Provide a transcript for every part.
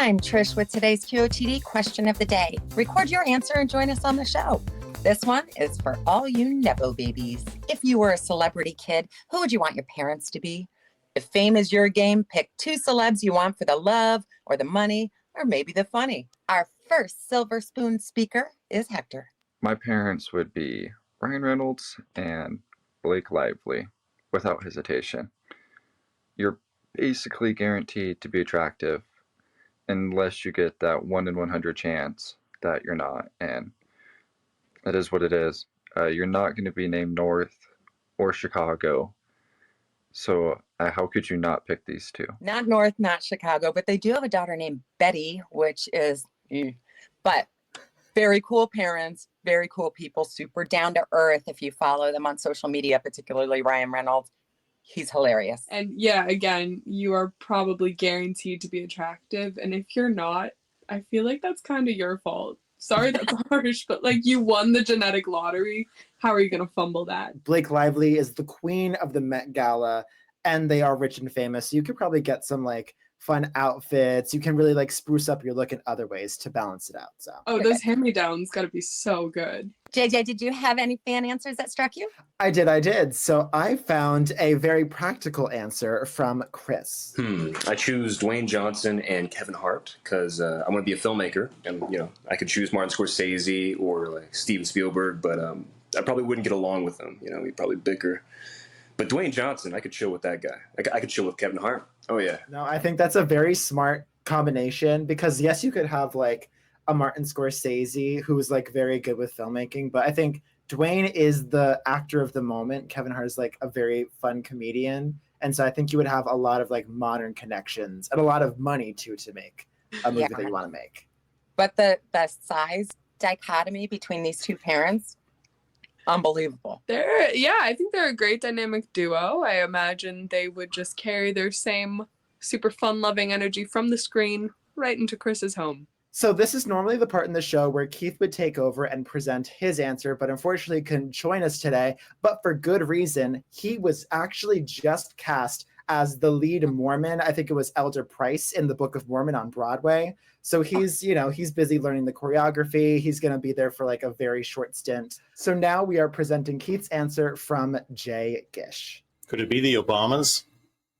I'm Trish with today's QOTD question of the day. Record your answer and join us on the show. This one is for all you Nepo babies. If you were a celebrity kid, who would you want your parents to be? If fame is your game, pick 2 celebs you want for the love or the money or maybe the funny. Our first silver spoon speaker is Hector. My parents would be Ryan Reynolds and Blake Lively, without hesitation. You're basically guaranteed to be attractive unless you get that 1 in 100 chance that you're not, and that is what it is. You're not going to be named North or Chicago, so how could you not pick these 2? Not North, not Chicago, but they do have a daughter named Betty, which is, but very cool parents, very cool people, super down to earth. If you follow them on social media, particularly Ryan Reynolds, he's hilarious. And yeah, again, you are probably guaranteed to be attractive. And if you're not, I feel like that's kind of your fault. Sorry, that's harsh, but like you won the genetic lottery. How are you going to fumble that? Blake Lively is the queen of the Met Gala, and they are rich and famous. So you could probably get some like fun outfits. You can really like spruce up your look in other ways to balance it out. So those hand-me-downs got to be so good. JJ, did you have any fan answers that struck you? I did. So I found a very practical answer from Chris. I choose Dwayne Johnson and Kevin Hart because I want to be a filmmaker, and I could choose Martin Scorsese or like Steven Spielberg, but I probably wouldn't get along with them. We'd probably bicker. But Dwayne Johnson, I could chill with that guy. I could chill with Kevin Hart. Oh yeah. No, I think that's a very smart combination because yes, you could have like a Martin Scorsese who's like very good with filmmaking, but I think Dwayne is the actor of the moment. Kevin Hart is like a very fun comedian, and so I think you would have a lot of like modern connections and a lot of money too to make a movie that you want to make. But the size dichotomy between these 2 parents, unbelievable. I think they're a great dynamic duo. I imagine they would just carry their same super fun-loving energy from the screen right into Chris's home. So this is normally the part in the show where Keith would take over and present his answer, but unfortunately couldn't join us today. But for good reason, he was actually just cast as the lead Mormon. I think it was Elder Price in the Book of Mormon on Broadway. So he's busy learning the choreography. He's going to be there for like a very short stint. So now we are presenting Keith's answer from Jay Gish. Could it be the Obamas?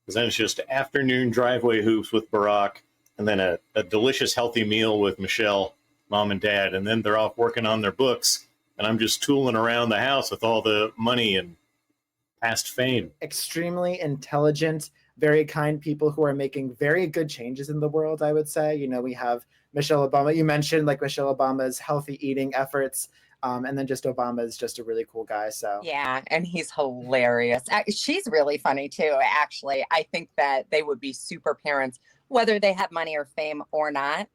Because then it's just afternoon driveway hoops with Barack, and then a delicious, healthy meal with Michelle, mom and dad, and then they're off working on their books, and I'm just tooling around the house with all the money and past fame. Extremely intelligent, very kind people who are making very good changes in the world, I would say. We have Michelle Obama. You mentioned like Michelle Obama's healthy eating efforts. And then just Obama is just a really cool guy. So yeah, and he's hilarious. She's really funny too, actually. I think that they would be super parents, whether they have money or fame or not.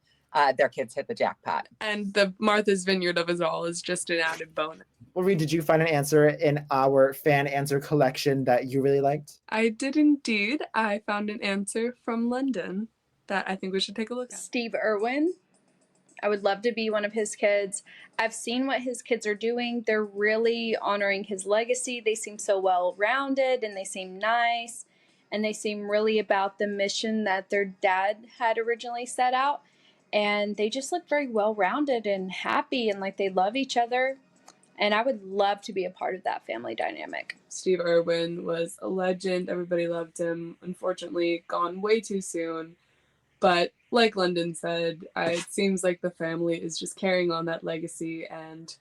Their kids hit the jackpot. And the Martha's Vineyard of us all is just an added bonus. Well, Reed, did you find an answer in our fan answer collection that you really liked? I did indeed. I found an answer from London that I think we should take a look at. Steve Irwin. I would love to be one of his kids. I've seen what his kids are doing. They're really honoring his legacy. They seem so well-rounded, and they seem nice, and they seem really about the mission that their dad had originally set out. And they just look very well-rounded and happy, and like they love each other. And I would love to be a part of that family dynamic. Steve Irwin was a legend. Everybody loved him. Unfortunately, gone way too soon. But like London said, it seems like the family is just carrying on that legacy and,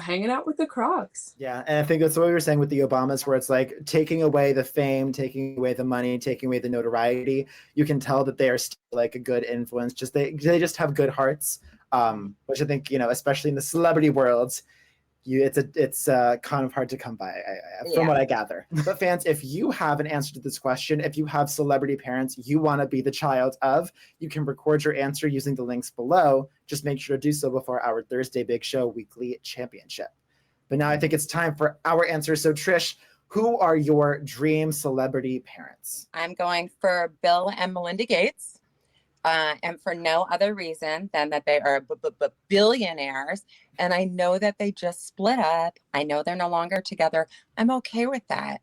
hanging out with the Crocs. Yeah, and I think that's what we were saying with the Obamas, where it's like taking away the fame, taking away the money, taking away the notoriety. You can tell that they are still like a good influence. They just have good hearts, which I think, especially in the celebrity world, it's kind of hard to come by, from what I gather. But fans, if you have an answer to this question, if you have celebrity parents you want to be the child of, you can record your answer using the links below. Just make sure to do so before our Thursday Big Show Weekly Championship. But now I think it's time for our answer. So Trish, who are your dream celebrity parents? I'm going for Bill and Melinda Gates. And for no other reason than that they are billionaires. And I know that they just split up. I know they're no longer together. I'm okay with that.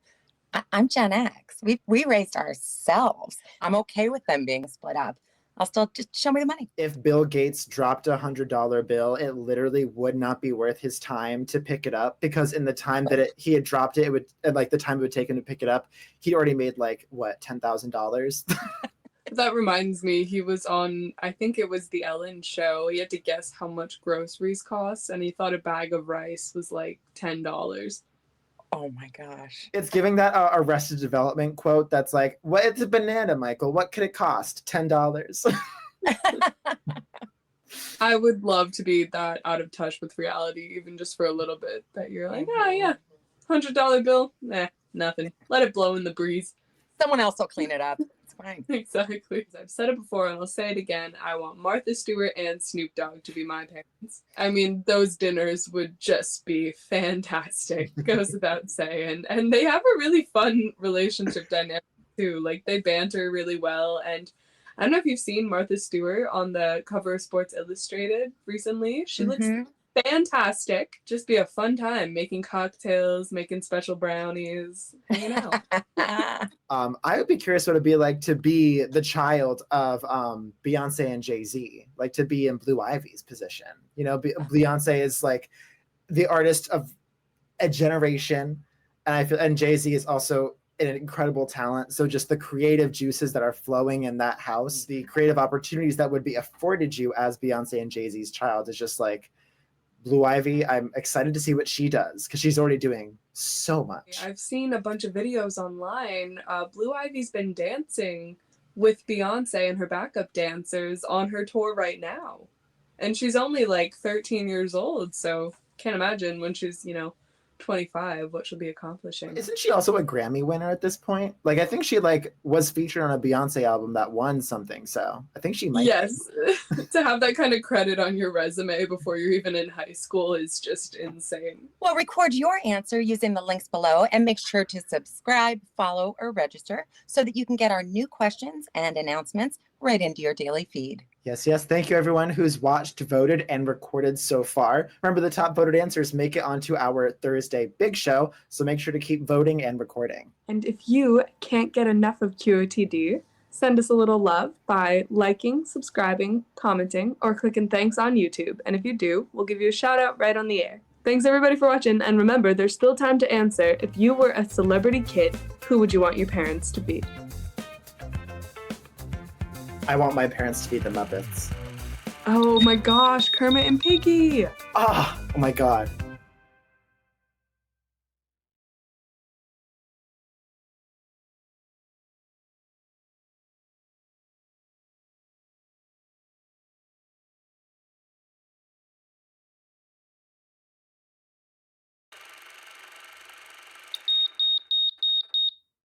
I'm Gen X. We raised ourselves. I'm okay with them being split up. I'll still just show me the money. If Bill Gates dropped a $100 bill, it literally would not be worth his time to pick it up, because in the time that he had dropped it, it would, like the time it would take him to pick it up, he'd already made like what, $10,000. That reminds me, he was on, I think it was the Ellen show. He had to guess how much groceries cost, and he thought a bag of rice was like $10. Oh my gosh. It's giving that Arrested Development quote that's like, "What? It's a banana, Michael. What could it cost? $10." I would love to be that out of touch with reality, even just for a little bit. That you're like, oh yeah, $100 bill, nothing. Let it blow in the breeze. Someone else will clean it up. It's fine. Exactly. I've said it before and I'll say it again. I want Martha Stewart and Snoop Dogg to be my parents. I mean, those dinners would just be fantastic, goes without saying. And they have a really fun relationship dynamic too. Like, they banter really well. And I don't know if you've seen Martha Stewart on the cover of Sports Illustrated recently. She looks fantastic. Just be a fun time making cocktails, making special brownies, hanging out. I would be curious what it'd be like to be the child of Beyonce and Jay-Z, like to be in Blue Ivy's position. You know, Beyonce is like the artist of a generation, and I feel, and Jay-Z is also an incredible talent. So just the creative juices that are flowing in that house, the creative opportunities that would be afforded you as Beyonce and Jay-Z's child is just like, Blue Ivy, I'm excited to see what she does, because she's already doing so much. I've seen a bunch of videos online. Blue Ivy's been dancing with Beyonce and her backup dancers on her tour right now. And she's only like 13 years old, so can't imagine when she's, 25 what she'll be accomplishing. Isn't she also a Grammy winner at this point? Like, I think she was featured on a Beyonce album that won something, so I think she might. Yes. To have that kind of credit on your resume before you're even in high school is just insane. Well, record your answer using the links below and make sure to subscribe, follow, or register so that you can get our new questions and announcements right into your daily feed. Yes. Thank you, everyone who's watched, voted, and recorded so far. Remember, the top voted answers make it onto our Thursday Big Show, so make sure to keep voting and recording. And if you can't get enough of QOTD, send us a little love by liking, subscribing, commenting, or clicking thanks on YouTube. And if you do, we'll give you a shout out right on the air. Thanks everybody for watching, and remember, there's still time to answer. If you were a celebrity kid, who would you want your parents to be? I want my parents to be the Muppets. Oh my gosh, Kermit and Piggy! Oh my God.